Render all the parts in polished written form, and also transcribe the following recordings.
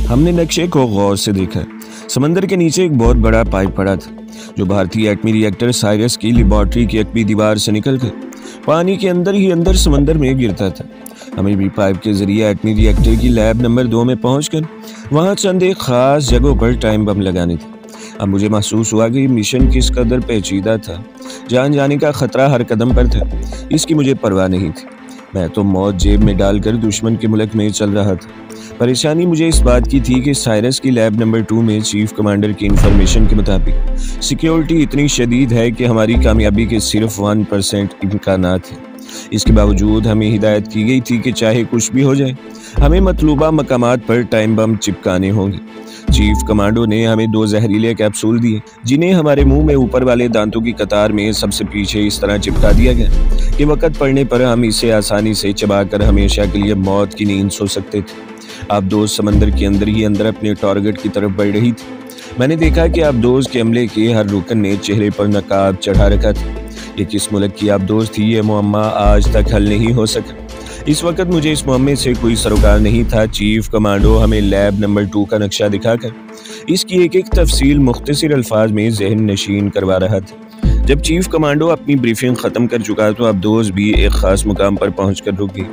हमने नक्शे को गौर से देखा। समंदर के नीचे एक बहुत बड़ा पाइप पड़ा था, जो भारतीय एटमी रिएक्टर साइरस की लेबोरेटरी की अकबी दीवार से निकलकर पानी के अंदर ही अंदर समंदर में गिरता था। हमें भी पाइप के जरिए एटमी रिएक्टर की लैब नंबर 2 में पहुंचकर वहां चंद एक खास जगहों पर टाइम बम लगाने थे। अब मुझे महसूस हुआ कि मिशन किस कदर पेचीदा था। जान जाने का खतरा हर कदम पर था, इसकी मुझे परवाह नहीं थी। मैं तो मौत जेब में डालकर दुश्मन के मुल्क में चल रहा था। परेशानी मुझे इस बात की थी कि साइरस की लैब नंबर 2 में चीफ कमांडर की इंफॉर्मेशन के मुताबिक सिक्योरिटी इतनी शदीद है कि हमारी कामयाबी के सिर्फ 1% इम्कानात हैं। इसके बावजूद हमें हिदायत की गई थी कि चाहे कुछ भी हो जाए, हमें मतलूबा मकामात पर टाइम बम चिपकाने होंगे। चीफ कमांडो ने हमें 2 जहरीले कैप्सूल दिए, जिन्हें हमारे मुंह में ऊपर वाले दांतों की कतार में सबसे पीछे इस तरह चिपका दिया गया कि वक़्त पड़ने पर हम इसे आसानी से चबाकर हमेशा के लिए मौत की नींद सो सकते थे। आबदोज समंदर के अंदर ही अंदर अपने टारगेट की तरफ बढ़ रही थी। मैंने देखा कि आबदोज के अमले के हर रुकन ने चेहरे पर नकाब चढ़ा रखा था। ये किस मुल्क की आबदोज थी, ये मुअम्मा आज तक हल नहीं हो सका। इस वक्त मुझे इस मुअम्मे से कोई सरोकार नहीं था। चीफ कमांडो हमें लैब नंबर 2 का नक्शा दिखाकर इसकी एक एक तफसील मुख्तसर अल्फाज में जहन नशीन करवा रहा था। जब चीफ कमांडो अपनी ब्रीफिंग ख़त्म कर चुका तो आबदोज भी एक ख़ास मुकाम पर पहुंचकर रुक गई।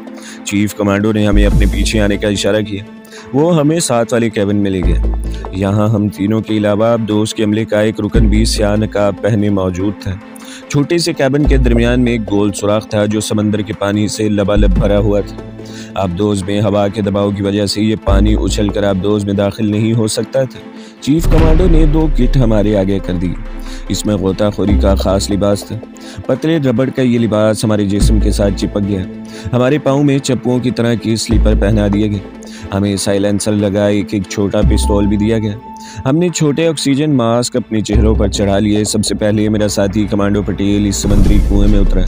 चीफ कमांडो ने हमें अपने पीछे आने का इशारा किया। वो हमें साथ वाले कैबिन में ले गया। यहाँ हम तीनों के अलावा आबदोज के अमले का एक रुकन भी स्याह नकाब पहने मौजूद था। छोटे से कैबिन के दरमियान में एक गोल सुराख था, जो समंदर के पानी से लबालब भरा हुआ था। आबदोज में हवा के दबाव की वजह से ये पानी उछल कर आबदोज में दाखिल नहीं हो सकता था। चीफ कमांडो ने 2 किट हमारे आगे कर दी। इसमें गोताखोरी का खास लिबास था। पतले रबड़ का ये लिबास हमारे जिस्म के साथ चिपक गया। हमारे पाँव में चप्पुओं की तरह के स्लीपर पहना दिए गए। हमें साइलेंसर लगा एक छोटा पिस्तौल भी दिया गया। हमने छोटे ऑक्सीजन मास्क अपने चेहरों पर चढ़ा लिए। सबसे पहले मेरा साथी कमांडो पटेल इस समुद्री कुएं में उतरा।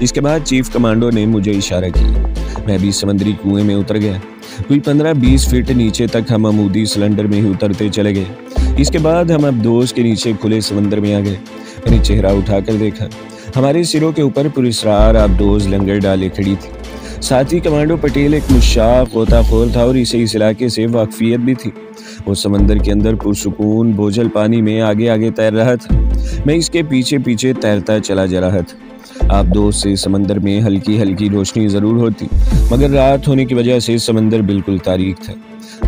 इसके बाद चीफ कमांडो ने मुझे इशारा किया। मैं भी समुद्री कुएं में उतर गया। कोई 15-20 फीट नीचे तक हम अमूदी सिलेंडर में ही उतरते चले गए। इसके बाद हम आबदोज के नीचे खुले समंदर में आ गए। मैंने चेहरा उठाकर देखा। हमारे सिरों के ऊपर पुरस्कार आबदोज लंगर डाले खड़ी थी। साथी कमांडो पटेल एक मुशाक गोताखोर था और इसे इस इलाके से वाकफियत भी थी। वो समंदर के अंदर पुरसुकून बोझल पानी में आगे आगे तैर रहा था। मैं इसके पीछे पीछे तैरता चला जा रहा था। आबदोज से समंदर में हल्की हल्की रोशनी ज़रूर होती, मगर रात होने की वजह से समंदर बिल्कुल तारीक था।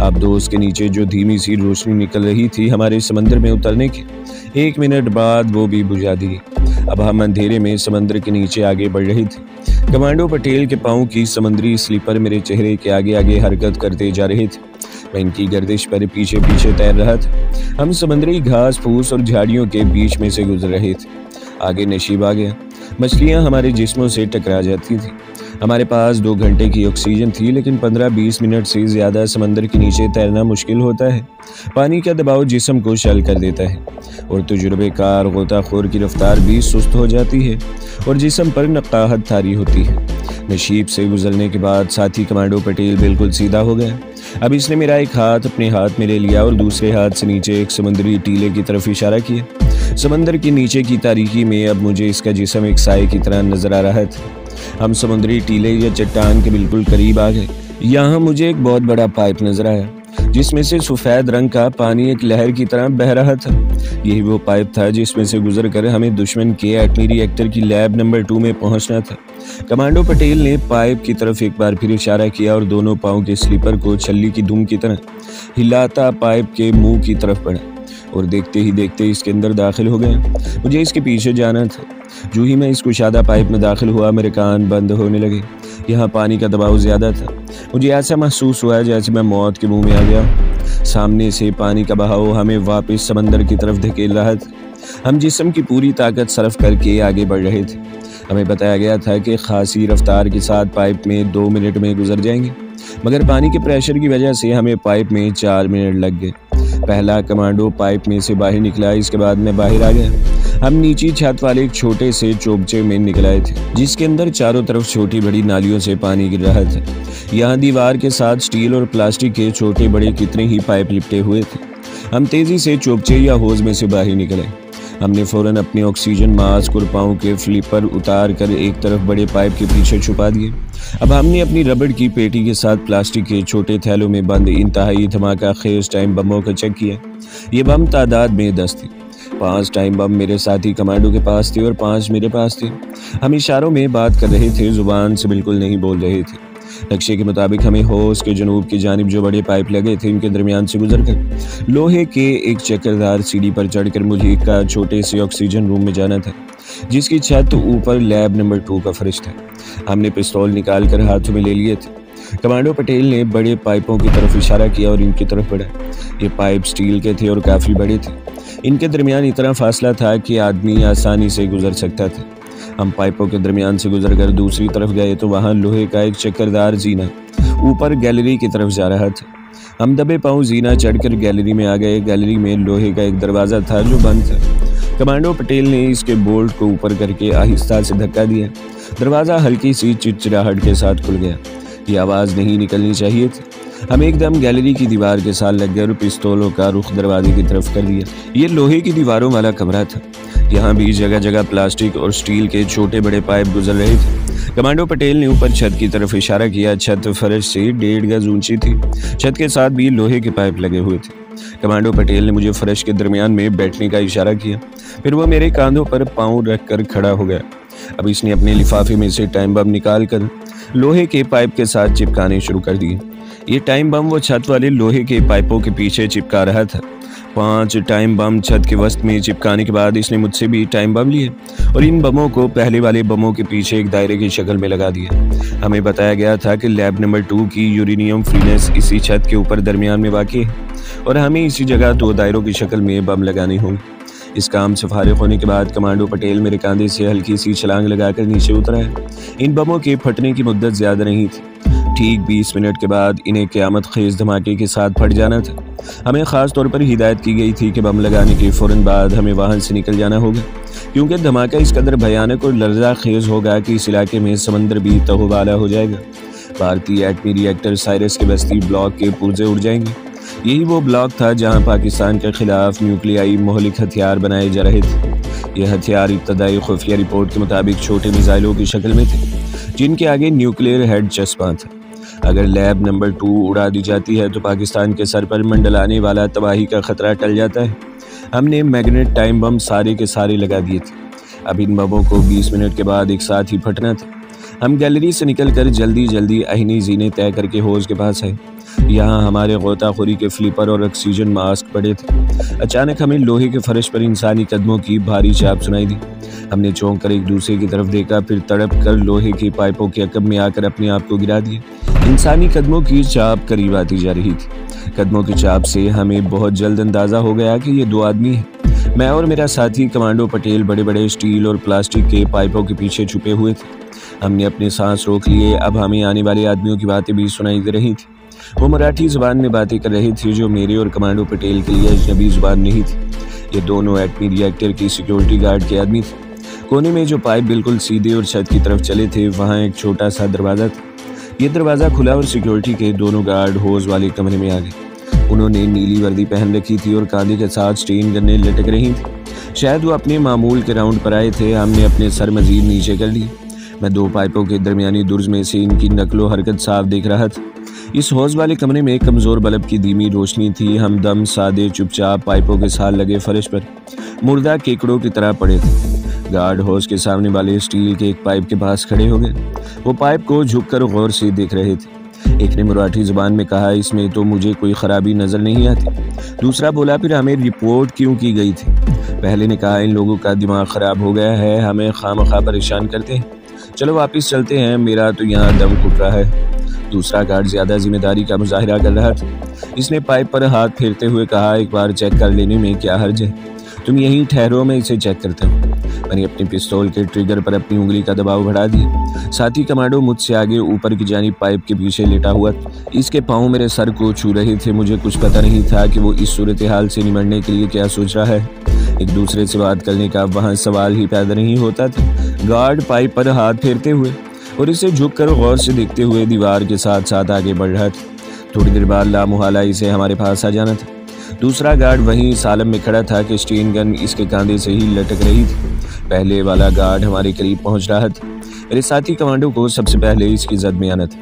आबदोज के नीचे जो धीमी सी रोशनी निकल रही थी, हमारे समंदर में उतरने के 1 मिनट बाद वो भी बुझा दी। अब हम अंधेरे में समंदर के नीचे आगे बढ़ रहे थे। कमांडो पटेल के पाँव की समुद्री स्लीपर मेरे चेहरे के आगे आगे हरकत करते जा रहे थे। मैं इनकी गर्दिश पर पीछे पीछे तैर रहा था। हम समुद्री घास फूस और झाड़ियों के बीच में से गुजर रहे थे। आगे नशीब आ गया। मछलियाँ हमारे जिस्मों से टकरा जाती थी। हमारे पास 2 घंटे की ऑक्सीजन थी, लेकिन 15-20 मिनट से ज़्यादा समंदर के नीचे तैरना मुश्किल होता है। पानी का दबाव जिस्म को शल कर देता है और तजुर्बेकार गोताखोर की रफ्तार भी सुस्त हो जाती है और जिस्म पर नकाहत तारी होती है। नशीब से गुजरने के बाद साथी कमांडो पटेल बिल्कुल सीधा हो गया। अब इसने मेरा एक हाथ अपने हाथ में ले लिया और दूसरे हाथ से नीचे एक समुद्री टीले की तरफ इशारा किया। समंदर के नीचे की तारीकी में अब मुझे इसका जिस्म एक साए की तरह नजर आ रहा था। हम समुद्री टीले या चट्टान के बिल्कुल करीब आ गए। यहाँ मुझे एक बहुत बड़ा पाइप नजर आया, जिसमें से सफ़ेद रंग का पानी एक लहर की तरह बह रहा था। यही वो पाइप था जिसमें से गुजर कर हमें दुश्मन के एटमी रिएक्टर की लैब नंबर 2 में पहुंचना था। कमांडो पटेल ने पाइप की तरफ एक बार फिर इशारा किया और दोनों पाँव के स्लीपर को छल्ली की दुम की तरह हिलाता पाइप के मुंह की तरफ बढ़ा और देखते ही देखते इसके अंदर दाखिल हो गया। मुझे इसके पीछे जाना था। जो ही मैं इस कुशादा पाइप में दाखिल हुआ, मेरे कान बंद होने लगे। यहाँ पानी का दबाव ज़्यादा था। मुझे ऐसा महसूस हुआ जैसे मैं मौत के मुंह में आ गया। सामने से पानी का बहाव हमें वापस समंदर की तरफ धकेल रहा था। हम जिस्म की पूरी ताकत सर्फ करके आगे बढ़ रहे थे। हमें बताया गया था कि खासी रफ्तार के साथ पाइप में 2 मिनट में गुजर जाएंगे, मगर पानी के प्रेशर की वजह से हमें पाइप में 4 मिनट लग गए। पहला कमांडो पाइप में से बाहर निकला, इसके बाद मैं बाहर आ गया। हम नीची छत वाले एक छोटे से चोबचे में निकल आए थे, जिसके अंदर चारों तरफ छोटी बड़ी नालियों से पानी गिर रहा था। यहाँ दीवार के साथ स्टील और प्लास्टिक के छोटे बड़े कितने ही पाइप लिपटे हुए थे। हम तेजी से चोबचे या होज में से बाहर निकले। हमने फौरन अपने ऑक्सीजन मास्क और पाँव के फ्लिपर उतार कर एक तरफ बड़े पाइप के पीछे छुपा दिए। अब हमने अपनी रबड़ की पेटी के साथ प्लास्टिक के छोटे थैलों में बंद इंतहाई धमाका खेज टाइम बमों का चेक किया। ये बम तादाद में 10 थे। 5 टाइम बम मेरे साथी कमांडो के पास थे और 5 मेरे पास थे। हम इशारों में बात कर रहे थे, जुबान से बिल्कुल नहीं बोल रहे थे। नक्शे के मुताबिक हमें होश के जनूब की जानिब जो बड़े पाइप लगे थे इनके दरमियान से गुजरकर लोहे के एक चक्करदार सीढ़ी पर चढ़कर मुझे का छोटे से ऑक्सीजन रूम में जाना था, जिसकी छत ऊपर लैब नंबर 2 का फर्श था। हमने पिस्तौल निकाल कर हाथों में ले लिए थे। कमांडो पटेल ने बड़े पाइपों की तरफ इशारा किया और इनकी तरफ बढ़ा। ये पाइप स्टील के थे और काफ़ी बड़े थे। इनके दरमियान इतना फासला था कि आदमी आसानी से गुजर सकता था। हम पाइपों के दरमियान से गुजरकर दूसरी तरफ गए तो वहाँ लोहे का एक चक्करदार जीना ऊपर गैलरी की तरफ जा रहा था। हम दबे पांव जीना चढ़कर गैलरी में आ गए। गैलरी में लोहे का एक दरवाज़ा था जो बंद था। कमांडो पटेल ने इसके बोल्ट को ऊपर करके आहिस्ता से धक्का दिया। दरवाज़ा हल्की सी चिड़चिड़ाहट के साथ खुल गया। ये आवाज़ नहीं निकलनी चाहिए थी। हम एकदम गैलरी की दीवार के साथ लग गए और पिस्तौलों का रुख दरवाजे की तरफ कर दिया। ये लोहे की दीवारों वाला कमरा था। यहाँ भी जगह जगह प्लास्टिक और स्टील के छोटे बड़े पाइप गुजर रहे थे। कमांडो पटेल ने ऊपर छत की तरफ इशारा किया। छत फर्श से 1.5 गज ऊंची थी। छत के साथ भी लोहे के पाइप लगे हुए थे। कमांडो पटेल ने मुझे फर्श के दरमियान में बैठने का इशारा किया। फिर वो मेरे कांधों पर पाँव रखकर खड़ा हो गया। अब इसने अपने लिफाफे में से टाइम बम निकाल कर लोहे के पाइप के साथ चिपकाने शुरू कर दिए। ये टाइम बम वो छत वाले लोहे के पाइपों के पीछे चिपका रहा था। 5 टाइम बम छत के वस्त में चिपकाने के बाद इसने मुझसे भी टाइम बम लिए और इन बमों को पहले वाले बमों के पीछे एक दायरे की शक्ल में लगा दिया। हमें बताया गया था कि लैब नंबर 2 की यूरेनियम फ्रीनेस इसी छत के ऊपर दरमियान में वाक़ई है और हमें इसी जगह 2 दायरों की शक्ल में बम लगाने होंगे। इस काम से फारिग होने के बाद कमांडो पटेल मेरे कंधे से हल्की सी छलांग लगाकर नीचे उतरा है। इन बमों के फटने की मुद्दत ज़्यादा नहीं थी। ठीक 20 मिनट के बाद इन्हें क़यामत खेज धमाके के साथ फट जाना था। हमें ख़ास तौर पर हिदायत की गई थी कि बम लगाने के फ़ौरन बाद हमें वाहन से निकल जाना होगा, क्योंकि धमाका इस कदर भयानक और लर्जा खेज होगा कि इस इलाके में समंदर भी तहोबाला हो जाएगा। भारतीय एटमी रिएक्टर साइरस के बस्ती ब्लॉक के पुर्जे उड़ जाएंगे। यही वो ब्लॉक था जहां पाकिस्तान के खिलाफ न्यूक्लियाई मोहलिक हथियार बनाए जा रहे थे। ये हथियार इब्तदाई खुफिया रिपोर्ट के मुताबिक छोटे मिसाइलों की शक्ल में थे, जिनके आगे न्यूक्लियर हेड चस्पा था। अगर लैब नंबर 2 उड़ा दी जाती है तो पाकिस्तान के सर पर मंडलाने वाला तबाही का खतरा टल जाता है। हमने मैग्नेट टाइम बम सारे के सारे लगा दिए थे। अब इन बमों को 20 मिनट के बाद एक साथ ही फटना था। हम गैलरी से निकलकर जल्दी जल्दी अहनी जीने तय करके हौज के पास आए। यहाँ हमारे गोताखोरी के फ्लिपर और ऑक्सीजन मास्क पड़े थे। अचानक हमें लोहे के फर्श पर इंसानी कदमों की भारी चाप सुनाई दी। हमने चौंक कर एक दूसरे की तरफ देखा, फिर तड़प कर लोहे के पाइपों के अकब में आकर अपने आप को गिरा दिया। इंसानी कदमों की चाप करीब आती जा रही थी। कदमों की चाप से हमें बहुत जल्द अंदाज़ा हो गया कि ये 2 आदमी हैं। मैं और मेरा साथी कमांडो पटेल बड़े बड़े स्टील और प्लास्टिक के पाइपों के पीछे छुपे हुए थे। हमने अपने सांस रोक लिए। अब हमें आने वाले आदमियों की बातें भी सुनाई दे रही थी। वो मराठी ज़ुबान में बातें कर रहे थे जो मेरे और कमांडो पटेल के लिए अजनबी ज़ुबान नहीं थी। ये दोनों एटमी रिएक्टर की सिक्योरिटी गार्ड के आदमी थे। कोने में जो पाइप बिल्कुल सीधे और छत की तरफ चले थे, वहाँ एक छोटा सा दरवाज़ा था। ये दरवाज़ा खुला और सिक्योरिटी के दोनों गार्ड होज वाले कमरे में आ गए। उन्होंने नीली वर्दी पहन रखी थी और कांधे के साथ स्टेन गन्ने लटक रही थी। शायद वो अपने मामूल के राउंड पर आए थे। हमने अपने सर मजीद नीचे कर लिए। मैं 2 पाइपों के दरमियानी दुर्ज में से इनकी नकलो हरकत साफ देख रहा था। इस हौज वाले कमरे में एक कमज़ोर बल्ब की धीमी रोशनी थी। हमदम सादे चुपचाप पाइपों के साथ लगे फर्श पर मुर्दा केकड़ों की तरह पड़े थे। गार्ड हौज के सामने वाले स्टील के एक पाइप के पास खड़े हो गए। वो पाइप को झुककर गौर से देख रहे थे। एक ने मराठी ज़ुबान में कहा, इसमें तो मुझे कोई ख़राबी नज़र नहीं आती। दूसरा बोला, फिर हमें रिपोर्ट क्यों की गई थी? पहले ने कहा, इन लोगों का दिमाग ख़राब हो गया है, हमें खामखा परेशान करते हैं। चलो वापस चलते हैं, मेरा तो यहाँ दम घुट रहा है। दूसरा गार्ड ज़्यादा जिम्मेदारी का मुजाहिरा कर रहा था। इसने पाइप पर हाथ फेरते हुए कहा, एक बार चेक कर लेने में क्या हर्ज है? तुम यहीं ठहरो, मैं इसे चेक करता हूँ। मैंने अपने पिस्तौल के ट्रिगर पर अपनी उंगली का दबाव बढ़ा दिया। साथी कमांडो मुझसे आगे ऊपर की जानिब पाइप के पीछे लेटा हुआ। इसके पाँव मेरे सर को छू रहे थे। मुझे कुछ पता नहीं था कि वो इस सूरत हाल से निमटने के लिए क्या सोच रहा है। एक दूसरे से बात करने का वहाँ सवाल ही पैदा नहीं होता था। गार्ड पाइप पर हाथ फेरते हुए और इसे झुककर गौर से देखते हुए दीवार के साथ साथ आगे बढ़ रहा था। थोड़ी देर बाद लामुहाला इसे हमारे पास आ जाना था। दूसरा गार्ड वहीं इस आलम में खड़ा था कि स्टेन गन इसके कांधे से ही लटक रही थी। पहले वाला गार्ड हमारे करीब पहुंच रहा था। मेरे साथी कमांडो को सबसे पहले इसकी जद में आना था।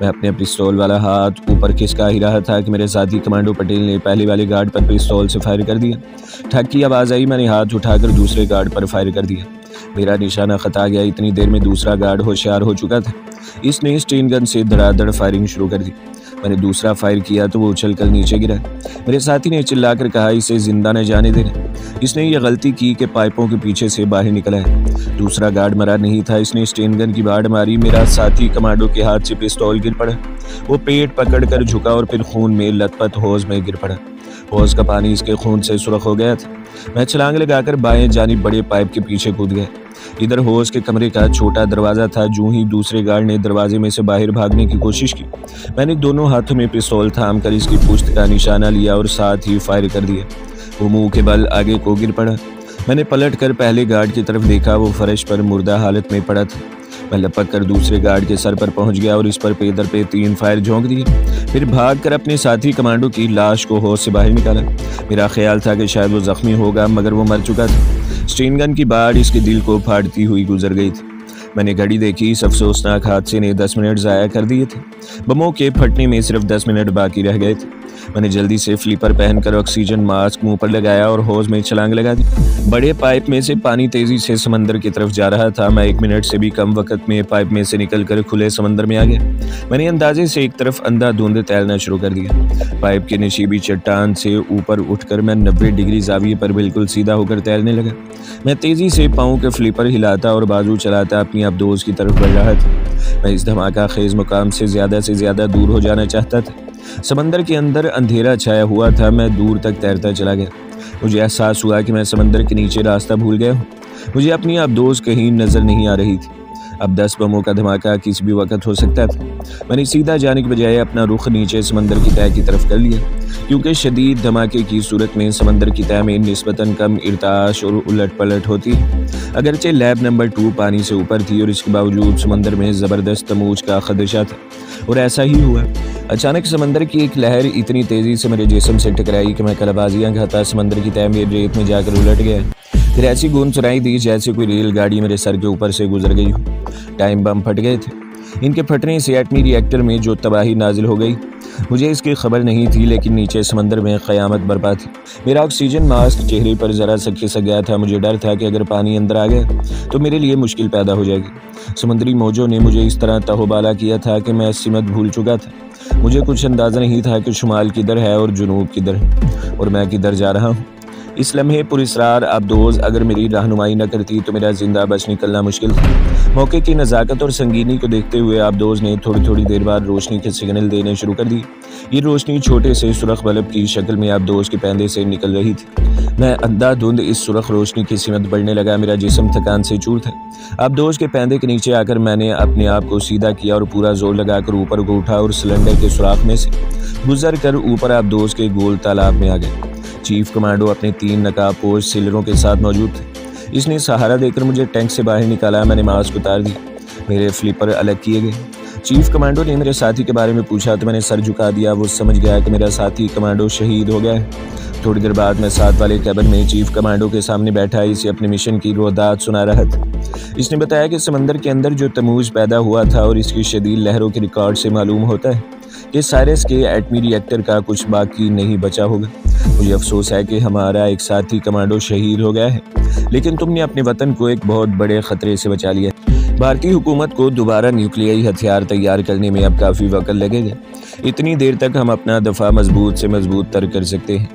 मैं अपने पिस्तौल वाला हाथ ऊपर खिसका ही रहा था कि मेरे साथी कमांडो पटेल ने पहले वाले गार्ड पर पिस्तौल से फायर कर दिया। ठक की आवाज़ आई, मैंने हाथ उठाकर दूसरे गार्ड पर फायर कर दिया। मेरा निशाना खता गया। इतनी देर में दूसरा गार्ड होशियार हो चुका था। इसने स्टेन गन से धड़ाधड़ फायरिंग शुरू कर दी। मैंने दूसरा फायर किया तो वो उछलकर नीचे गिरा। मेरे साथी ने चिल्लाकर कहा, इसे जिंदा न जाने देना। इसने ये गलती की कि पाइपों के पीछे से बाहर निकला है। दूसरा गार्ड मरा नहीं था। इसने स्टेन गन की बाढ़ मारी। मेरा साथी कमांडो के हाथ से पिस्तौल गिर पड़ा। वो पेट पकड़कर झुका और फिर खून में लथपथ हौज में गिर पड़ा। हौज का पानी इसके खून से सुरख हो गया था। मैं छलांग लगाकर बाएं जानिब बड़े पाइप के पीछे कूद गया। इधर हौज के कमरे का छोटा दरवाज़ा था। जो ही दूसरे गार्ड ने दरवाजे में से बाहर भागने की कोशिश की, मैंने दोनों हाथों में पिस्तौल थाम कर इसकी पुश्त का निशाना लिया और साथ ही फायर कर दिया। वो मुंह के बल आगे को गिर पड़ा। मैंने पलट कर पहले गार्ड की तरफ देखा। वो फर्श पर मुर्दा हालत में पड़ा था। मैं लपक कर दूसरे गार्ड के सर पर पहुंच गया और इस पर पेदर पे 3 फायर झोंक दिए। फिर भागकर अपने साथी कमांडो की लाश को होश से बाहर निकाला। मेरा ख्याल था कि शायद वो जख्मी होगा, मगर वो मर चुका था। स्टेन गन की बाढ़ इसके दिल को फाड़ती हुई गुजर गई थी। मैंने घड़ी देखी। इस अफसोसनाक हादसे ने 10 मिनट ज़ाया कर दिए थे। बमों के फटने में सिर्फ 10 मिनट बाकी रह गए थे। मैंने जल्दी से फ्लीपर पहनकर ऑक्सीजन मास्क मुंह पर लगाया और हौज में छलांग लगा दी। बड़े पाइप में से पानी तेजी से समंदर की तरफ जा रहा था। मैं 1 मिनट से भी कम वक्त में पाइप में से निकलकर खुले समंदर में आ गया। मैंने अंदाजे से एक तरफ अंधाधुंध तैरना शुरू कर दिया। पाइप के नशीबी चट्टान से ऊपर उठकर मैं 90 डिग्री जाविये पर बिल्कुल सीधा होकर तैरने लगा। मैं तेजी से पाँव के फ्लीपर हिलाता और बाजू चलाता अपनी अबदोज की तरफ बढ़ रहा था। मैं इस धमाका खेज मुकाम से ज़्यादा दूर हो जाना चाहता था। समंदर के अंदर अंधेरा छाया हुआ था। मैं दूर तक तैरता चला गया। मुझे एहसास हुआ कि मैं समंदर के नीचे रास्ता भूल गया हूँ। मुझे अपनी अबदोज कहीं नजर नहीं आ रही थी। अब 10 बमों का धमाका किसी भी वक्त हो सकता था। मैंने सीधा जाने के बजाय अपना रुख नीचे समंदर की तह की तरफ कर लिया, क्योंकि शदीद धमाके की सूरत में समंदर की तह में निस्बतन कम इर्ताश और उलट पलट होती है। अगरचे लैब नंबर 2 पानी से ऊपर थी और इसके बावजूद समंदर में ज़बरदस्त तमूज का खदशा था। और ऐसा ही हुआ। अचानक समंदर की एक लहर इतनी तेज़ी से मेरे जिस्म से टकराई कि मैं कलाबाजियाँ खाता समंदर की तह में रेत में जाकर उलट गया। फिर ऐसी गूंज सुनाई दी जैसे कोई रेलगाड़ी मेरे सर के ऊपर से गुजर गई हो। टाइम बम फट गए थे। इनके फटने से एटमी रिएक्टर में जो तबाही नाजिल हो गई, मुझे इसकी खबर नहीं थी, लेकिन नीचे समंदर में क़यामत बर्पा थी। मेरा ऑक्सीजन मास्क चेहरे पर ज़रा सा खिसक गया था। मुझे डर था कि अगर पानी अंदर आ गया तो मेरे लिए मुश्किल पैदा हो जाएगी। समुद्री मौजों ने मुझे इस तरह तहोबाला किया था कि मैं सिमत भूल चुका था। मुझे कुछ अंदाज़ा नहीं था कि शुमाल किधर है और जुनूब किधर है और मैं किधर जा रहा हूँ। इस लम्हे पुरस्रार अबदोज़ अगर मेरी रहनुमाई न करती तो मेरा जिंदा बच निकलना मुश्किल था। मौके की नज़ाकत और संगीनी को देखते हुए अबदोज़ ने थोड़ी थोड़ी देर बाद रोशनी के सिग्नल देने शुरू कर दी। ये रोशनी छोटे से सुरख बल्ब की शक्ल में अबदोज़ के पैंदे से निकल रही थी। मैं अंधाधुंध इस सुरख रोशनी की सिमत बढ़ने लगा। मेरा जिस्म थकान से चूर था। अबदोज़ के पैंदे के नीचे आकर मैंने अपने आप को सीधा किया और पूरा जोर लगाकर ऊपर को उठा और सिलेंडर के सुराख में से गुजर कर ऊपर अबदोज़ के गोल तालाब में आ गए। चीफ कमांडो अपने 3 नकाबपोश सेलरों के साथ मौजूद थे। इसने सहारा देकर मुझे टैंक से बाहर निकाला। मैंने मास्क उतार दिया। मेरे फ्लिपर अलग किए गए। चीफ कमांडो ने मेरे साथी के बारे में पूछा तो मैंने सर झुका दिया। वो समझ गया कि मेरा साथी कमांडो शहीद हो गया है। थोड़ी देर बाद मैं साथ वाले कैबिन में चीफ कमांडो के सामने बैठा इसे अपने मिशन की रोदात सुना रहा था। इसने बताया कि समंदर के अंदर जो तमूज पैदा हुआ था और इसकी शदीद लहरों के रिकॉर्ड से मालूम होता है कि साइरस के एटमी रिएक्टर का कुछ बाकी नहीं बचा होगा। मुझे अफसोस है कि हमारा एक साथी कमांडो शहीद हो गया है, लेकिन तुमने अपने वतन को एक बहुत बड़े खतरे से बचा लिया। भारतीय हुकूमत को दोबारा न्यूक्लियाई हथियार तैयार करने में अब काफ़ी वक्त लगेगा। इतनी देर तक हम अपना दफ़ा मजबूत से मजबूत तर कर सकते हैं।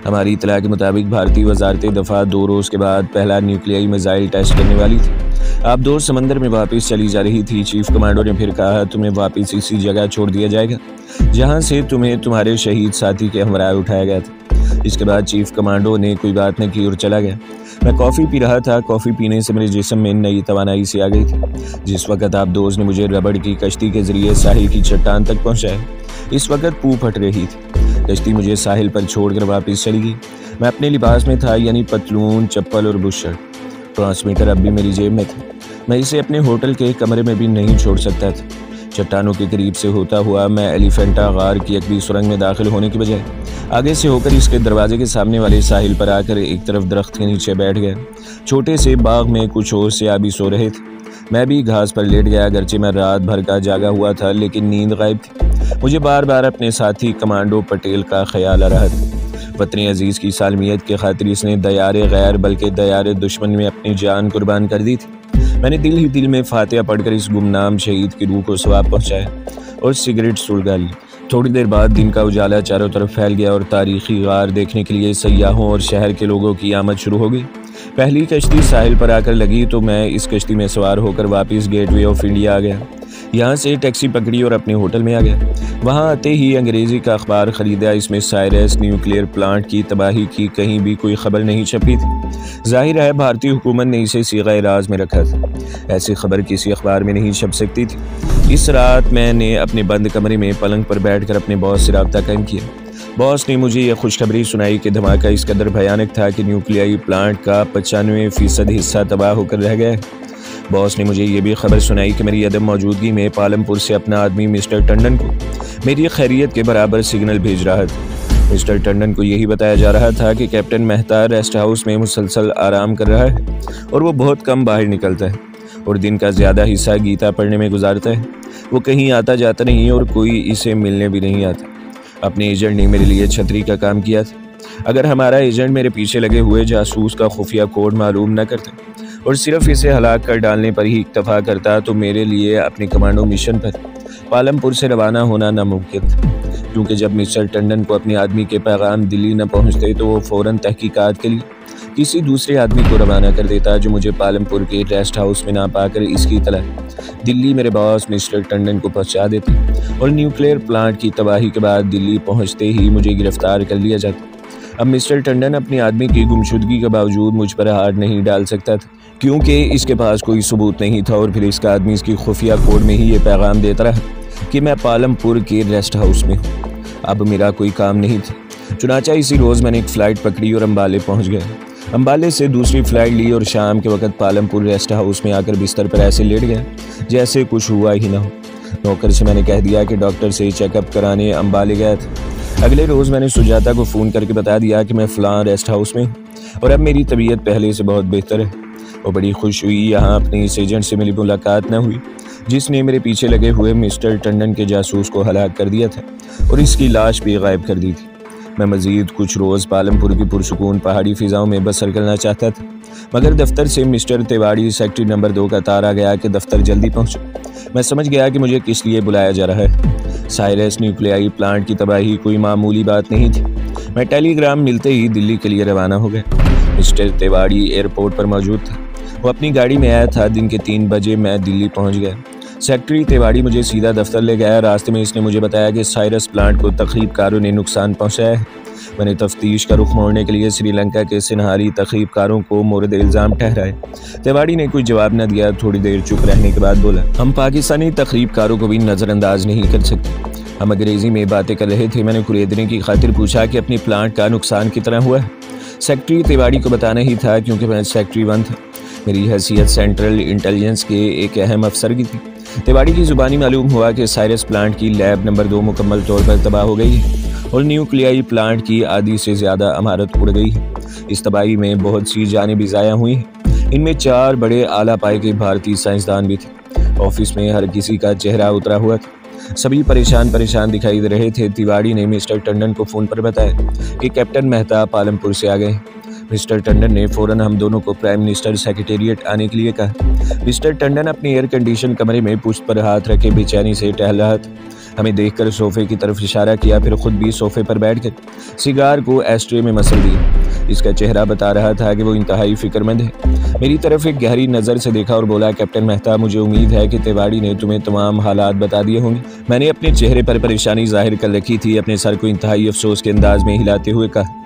हमारी इतला के मुताबिक भारतीय वजारत दफ़ा 2 रोज़ के बाद पहला न्यूक्लियाई मिसाइल टेस्ट करने वाली थी। अब 2 समंदर में वापस चली जा रही थी। चीफ कमांडो ने फिर कहा, तुम्हें वापस इसी जगह छोड़ दिया जाएगा जहाँ से तुम्हें तुम्हारे शहीद साथी के हमरा उठाया गया था। इसके बाद चीफ कमांडो ने कोई बात न की और चला गया। मैं कॉफ़ी पी रहा था। कॉफ़ी पीने से मेरे जिस्म में नई तवानाई सी आ गई थी। जिस वक्त अबदोज़ ने मुझे रबड़ की कश्ती के जरिए साहिल की चट्टान तक पहुँचाया, इस वक्त पू फट रही थी। कश्ती मुझे साहिल पर छोड़कर वापस चली गई। मैं अपने लिबास में था, यानी पतलून, चप्पल और बुशर्ट। ट्रांसमीटर अब भी मेरी जेब में था। मैं इसे अपने होटल के कमरे में भी नहीं छोड़ सकता था। चट्टानों के करीब से होता हुआ मैं एलिफेंटा गार की एक भी सुरंग में दाखिल होने की बजाय आगे से होकर इसके दरवाजे के सामने वाले साहिल पर आकर एक तरफ दरख्त के नीचे बैठ गया। छोटे से बाग में कुछ और सियाबी सो रहे थे। मैं भी घास पर लेट गया। अगरचे मैं रात भर का जागा हुआ था, लेकिन नींद गायब थी। मुझे बार बार अपने साथी कमांडो पटेल का ख्याल आ रहा था। वतन अजीज़ की सालमियत के खातिर इसने दयारे गैर बल्कि दयारे दुश्मन में अपनी जान कुर्बान कर दी थी। मैंने दिल ही दिल में फातिहा पढ़कर इस गुमनाम शहीद की रूह को सवाब पहुँचाया और सिगरेट सुलगा ली। थोड़ी देर बाद दिन का उजाला चारों तरफ फैल गया और तारीखी गार देखने के लिए सयाहों और शहर के लोगों की आमद शुरू हो गई। पहली कश्ती साहिल पर आकर लगी तो मैं इस कश्ती में सवार होकर वापस गेटवे ऑफ इंडिया आ गया। यहाँ से टैक्सी पकड़ी और अपने होटल में आ गया। वहाँ आते ही अंग्रेज़ी का अखबार ख़रीदा। इसमें साइरस न्यूक्लियर प्लांट की तबाही की कहीं भी कोई खबर नहीं छपी थी। जाहिर है भारतीय हुकूमत ने इसे सीग़े राज में रखा था। ऐसी खबर किसी अखबार में नहीं छप सकती थी। इस रात मैंने अपने बंद कमरे में पलंग पर बैठकर अपने बॉस से रब्ता कायम किया। बॉस ने मुझे यह खुशखबरी सुनाई कि धमाका इस कदर भयानक था कि न्यूक्लियाई प्लांट का 95% हिस्सा तबाह होकर रह गया। बॉस ने मुझे ये भी खबर सुनाई कि मेरी अदम मौजूदगी में पालमपुर से अपना आदमी मिस्टर टंडन को मेरी खैरियत के बराबर सिग्नल भेज रहा था। मिस्टर टंडन को यही बताया जा रहा था कि कैप्टन मेहता रेस्ट हाउस में मुसलसल आराम कर रहा है और वो बहुत कम बाहर निकलता है और दिन का ज़्यादा हिस्सा गीता पढ़ने में गुजारता है। वो कहीं आता जाता नहीं और कोई इसे मिलने भी नहीं आता। अपने एजेंट ने मेरे लिए छतरी का काम किया था। अगर हमारा एजेंट मेरे पीछे लगे हुए जासूस का खुफिया कोड मालूम न करता और सिर्फ इसे हलाक कर डालने पर ही इक्तफा करता तो मेरे लिए अपने कमांडो मिशन पर पालमपुर से रवाना होना नामुमकिन था। क्योंकि जब मिस्टर टंडन को अपने आदमी के पैगाम दिल्ली न पहुंचते तो वो फ़ौरन तहकीकात के लिए किसी दूसरे आदमी को रवाना कर देता जो मुझे पालमपुर के रेस्ट हाउस में ना पाकर इसकी तलाश दिल्ली मेरे बॉस मिस्टर टंडन को पहुंचा देते और न्यूक्लियर प्लांट की तबाही के बाद दिल्ली पहुंचते ही मुझे गिरफ्तार कर लिया जाता। अब मिस्टर टंडन अपने आदमी की गुमशुदगी के बावजूद मुझ पर हाथ नहीं डाल सकता था, क्योंकि इसके पास कोई सबूत नहीं था और फिर इसका आदमी इसकी खुफिया कोड में ही ये पैगाम देता रहा कि मैं पालमपुर के रेस्ट हाउस में हूँ। अब मेरा कोई काम नहीं था। चुनाचा इसी रोज़ मैंने एक फ़्लाइट पकड़ी और अम्बाले पहुँच गया। अम्बाले से दूसरी फ़्लाइट ली और शाम के वक्त पालमपुर रेस्ट हाउस में आकर बिस्तर पर ऐसे लेट गया जैसे कुछ हुआ ही ना हो। नौकर से मैंने कह दिया कि डॉक्टर से चेकअप कराने अम्बाले गया था। अगले रोज़ मैंने सुजाता को फ़ोन करके बता दिया कि मैं फ़लाँ रेस्ट हाउस में हूँ और अब मेरी तबीयत पहले से बहुत बेहतर है। वो बड़ी खुश हुई। यहाँ अपने इस एजेंट से मेरी मुलाकात न हुई जिसने मेरे पीछे लगे हुए मिस्टर टंडन के जासूस को हलाक कर दिया था और इसकी लाश भी गायब कर दी थी। मैं मज़ीद कुछ रोज़ पालमपुर की पुरसुकून पहाड़ी फ़िज़ाओं में बसर करना चाहता था, मगर दफ्तर से मिस्टर तिवाड़ी सेक्रेटरी नंबर 2 का तार आ गया कि दफ्तर जल्दी पहुँचो। मैं समझ गया कि मुझे किस लिए बुलाया जा रहा है। साइरस न्यूक्लियाई प्लांट की तबाही कोई मामूली बात नहीं थी। मैं टेलीग्राम मिलते ही दिल्ली के लिए रवाना हो गया। मिस्टर तिवाड़ी एयरपोर्ट पर मौजूद था। वो अपनी गाड़ी में आया था। दिन के 3 बजे मैं दिल्ली पहुँच गया। सेक्रेटरी तिवाड़ी मुझे सीधा दफ्तर ले गया। रास्ते में इसने मुझे बताया कि साइरस प्लांट को तखरीबकारों ने नुकसान पहुंचाया है। मैंने तफ्तीश का रुख मोड़ने के लिए श्रीलंका के सिनहारी तखरीबकारों को मोरद इल्ज़ाम ठहराए। तिवाड़ी ने कोई जवाब न दिया। थोड़ी देर चुप रहने के बाद बोला, हम पाकिस्तानी तखरीबकारों को भी नज़रअंदाज नहीं कर सकते। हम अंग्रेज़ी में बातें कर रहे थे। मैंने कुरेदने की खातिर पूछा कि अपनी प्लांट का नुकसान कितना हुआ है। सेक्रेटरी तिवाड़ी को बताना ही था क्योंकि मैं सेक्रेटरी 1 था। मेरी हैसियत सेंट्रल इंटेलिजेंस के एक अहम अफसर की थी। तिवाड़ी की ज़ुबानी मालूम हुआ कि साइरस प्लांट की लैब नंबर 2 मुकम्मल तौर पर तबाह हो गई है और न्यूक्लियाई प्लांट की आधी से ज़्यादा इमारत उड़ गई है। इस तबाही में बहुत सी जानें भी ज़ाया हुई हैं। इनमें 4 बड़े आला पाए के भारतीय साइंसदान भी थे। ऑफिस में हर किसी का चेहरा उतरा हुआ था। सभी परेशान दिखाई दे रहे थे। तिवाड़ी ने मिस्टर टंडन को फ़ोन पर बताया कि कैप्टन मेहता पालमपुर से आ गए। मिस्टर टंडन ने फ़ौरन हम दोनों को प्राइम मिनिस्टर सेक्रेटेरिएट आने के लिए कहा। मिस्टर टंडन अपने एयर कंडीशन कमरे में पुश्त पर हाथ रखे बेचैनी से टहल रहा था। हमें देखकर सोफे की तरफ इशारा किया, फिर खुद भी सोफे पर बैठकर सिगार को एस्ट्रे में मसल दिया। इसका चेहरा बता रहा था कि वो इंतहाई फिक्रमंद है। मेरी तरफ एक गहरी नज़र से देखा और बोला, कैप्टन मेहता, मुझे उम्मीद है कि तिवाड़ी ने तुम्हें तमाम हालात बता दिए होंगे। मैंने अपने चेहरे पर परेशानी जाहिर कर रखी थी। अपने सर को इंतहाई अफसोस के अंदाज में हिलाते हुए कहा,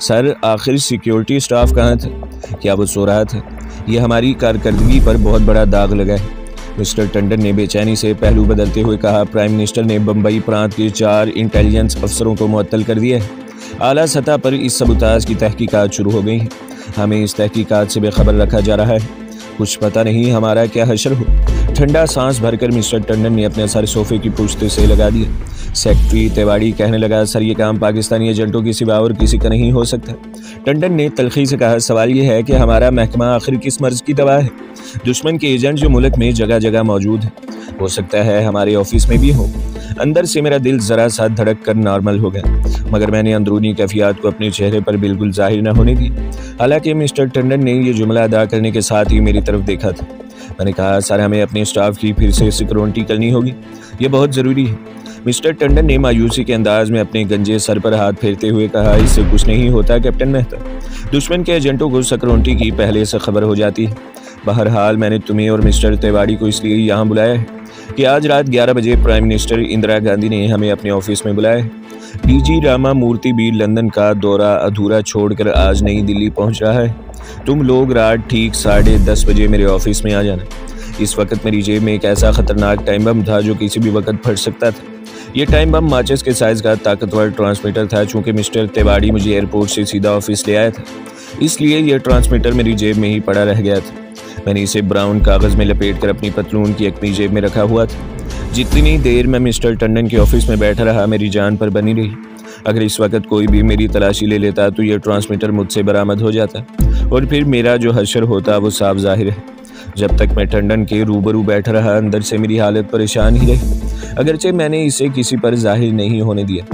सर, आखिर सिक्योरिटी स्टाफ कहाँ था? क्या वो सो रहा था? यह हमारी कारकर्दगी पर बहुत बड़ा दाग लगा है। मिस्टर टंडन ने बेचैनी से पहलू बदलते हुए कहा, प्राइम मिनिस्टर ने बम्बई प्रांत के 4 इंटेलिजेंस अफसरों को मुअत्तल कर दिया है। आला सतह पर इस सबूताज की तहकीकात शुरू हो गई है। हमें इस तहकीकात से बेखबर रखा जा रहा है। कुछ पता नहीं हमारा क्या हशर हो। ठंडा सांस भरकर मिस्टर टंडन ने अपने सर सोफे की पुश्त से लगा दिया। सेक्रेटरी तिवाड़ी कहने लगा, सर ये काम पाकिस्तानी एजेंटों की सिवा और किसी का नहीं हो सकता। टंडन ने तल्खी से कहा, सवाल ये है कि हमारा महकमा आखिर किस मर्ज की दवा है? दुश्मन के एजेंट जो मुल्क में जगह जगह मौजूद है, हो सकता है हमारे ऑफिस में भी हो। अंदर से मेरा दिल जरा सा धड़क कर नॉर्मल हो गया, मगर मैंने अंदरूनी कैफियत को अपने चेहरे पर बिल्कुल जाहिर न होने दी। हालांकि मिस्टर टंडन ने यह जुमला अदा करने के साथ ही मेरी तरफ देखा था। मैंने कहा, सर हमें अपने स्टाफ की फिर से सिक्योरिटी करनी होगी, ये बहुत ज़रूरी है। मिस्टर टंडन ने मायूसी के अंदाज में अपने गंजे सर पर हाथ फेरते हुए कहा, इससे कुछ नहीं होता कैप्टन मेहता, दुश्मन के एजेंटों को सिक्योरिटी की पहले से खबर हो जाती है। बहरहाल मैंने तुम्हें और मिस्टर तिवाड़ी को इसलिए यहाँ बुलाया है कि आज रात 11 बजे प्राइम मिनिस्टर इंदिरा गांधी ने हमें अपने ऑफिस में बुलाया है। डीजी रामा मूर्ति भी लंदन का दौरा अधूरा छोड़कर आज नई दिल्ली पहुंच रहा है। तुम लोग रात ठीक 10:30 बजे मेरे ऑफिस में आ जाना। इस वक्त मेरी जेब में एक ऐसा खतरनाक टाइम बम था जो किसी भी वक्त फट सकता था। ये टाइम बम माचिस के साइज का ताकतवर ट्रांसमीटर था। चूंकि मिस्टर तिवाड़ी मुझे एयरपोर्ट से सीधा ऑफिस ले आया था, इसलिए यह ट्रांसमीटर मेरी जेब में ही पड़ा रह गया था। मैंने इसे ब्राउन कागज में लपेटकर अपनी पतलून की एकमी जेब में रखा हुआ था। जितनी देर मैं मिस्टर टंडन के ऑफिस में बैठा रहा, मेरी जान पर बनी रही। अगर इस वक्त कोई भी मेरी तलाशी ले लेता तो यह ट्रांसमीटर मुझसे बरामद हो जाता और फिर मेरा जो हश्र होता वो साफ जाहिर है। जब तक मैं टंडन के रूबरू बैठा रहा, अंदर से मेरी हालत परेशान ही रही, अगरचे मैंने इसे किसी पर जाहिर नहीं होने दिया।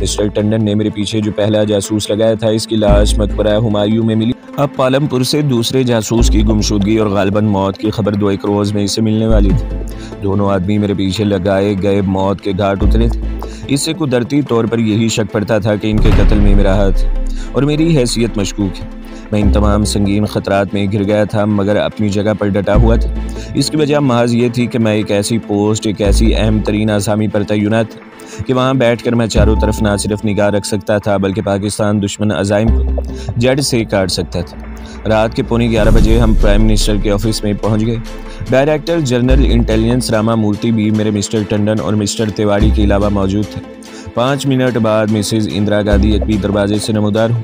मिस्टर टंडन ने मेरे पीछे जो पहला जासूस लगाया था, इसकी लाश मकबरा हुमायूं में मिली। अब पालमपुर से दूसरे जासूस की गुमशुदगी और गालिबन मौत की खबर 2 एक रोज में इसे मिलने वाली थी। दोनों आदमी मेरे पीछे लगाए गए मौत के घाट उतरे थे। इससे कुदरती तौर पर यही शक पड़ता था कि इनके कत्ल में मेरा हाथ और मेरी हैसियत मशकूक है। मैं इन तमाम संगीन खतरात में घिर गया था, मगर अपनी जगह पर डटा हुआ था। इसकी वजह महज ये थी कि मैं एक ऐसी पोस्ट, एक ऐसी अहम तरीन आसामी पर तैनात था कि वहाँ बैठकर मैं चारों तरफ ना सिर्फ निगाह रख सकता था, बल्कि पाकिस्तान दुश्मन अज़ाइम को जड़ से काट सकता था। रात के 11:15 बजे हम प्राइम मिनिस्टर के ऑफिस में पहुँच गए। डायरेक्टर जनरल इंटेलिजेंस रामा मूर्ति भी मेरे मिस्टर टंडन और मिस्टर तिवाड़ी के अलावा मौजूद थे। 5 मिनट बाद मिसेज इंदिरा गांधी एक भी दरवाजे से नमूदार हुई।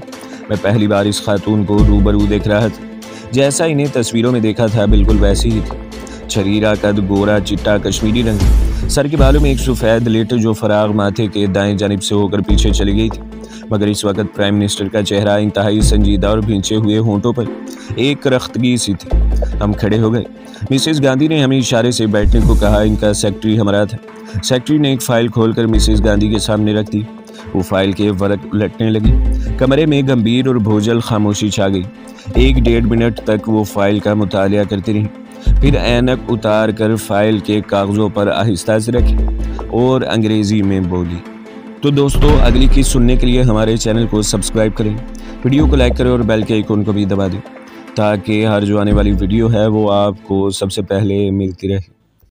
मैं पहली बार इस खातून को रूबरू देख रहा था। जैसा इन्हें तस्वीरों में देखा था, बिल्कुल वैसी ही थी। शरीरा कद, गोरा चिट्टा कश्मीरी रंग, सर के बालों में एक सफ़ेद लिट जो फराग माथे के दाएं जानिब से होकर पीछे चली गई थी। मगर इस वक्त प्राइम मिनिस्टर का चेहरा इंतहाई संजीदा और भींचे हुए होंठों पर एक रख्तगी सी थी। हम खड़े हो गए। मिसेज गांधी ने हमें इशारे से बैठने को कहा। इनका सेक्रेटरी हमारा था। सेक्रेटरी ने एक फ़ाइल खोलकर मिसेज गांधी के सामने रख दी। वो फाइल के वर्क उलटने लगी। कमरे में गंभीर और भोजल खामोशी छा गई। 1-1.5 मिनट तक वो फाइल का मुतालिया करती रही, फिर ऐनक उतार कर फाइल के कागज़ों पर आहिस्ता से रखी और अंग्रेज़ी में बोली। तो दोस्तों, अगली चीज़ सुनने के लिए हमारे चैनल को सब्सक्राइब करें, वीडियो को लाइक करें और बेल के आइकन को भी दबा दें, ताकि हर जो आने वाली वीडियो है वो आपको सबसे पहले मिलती रहे।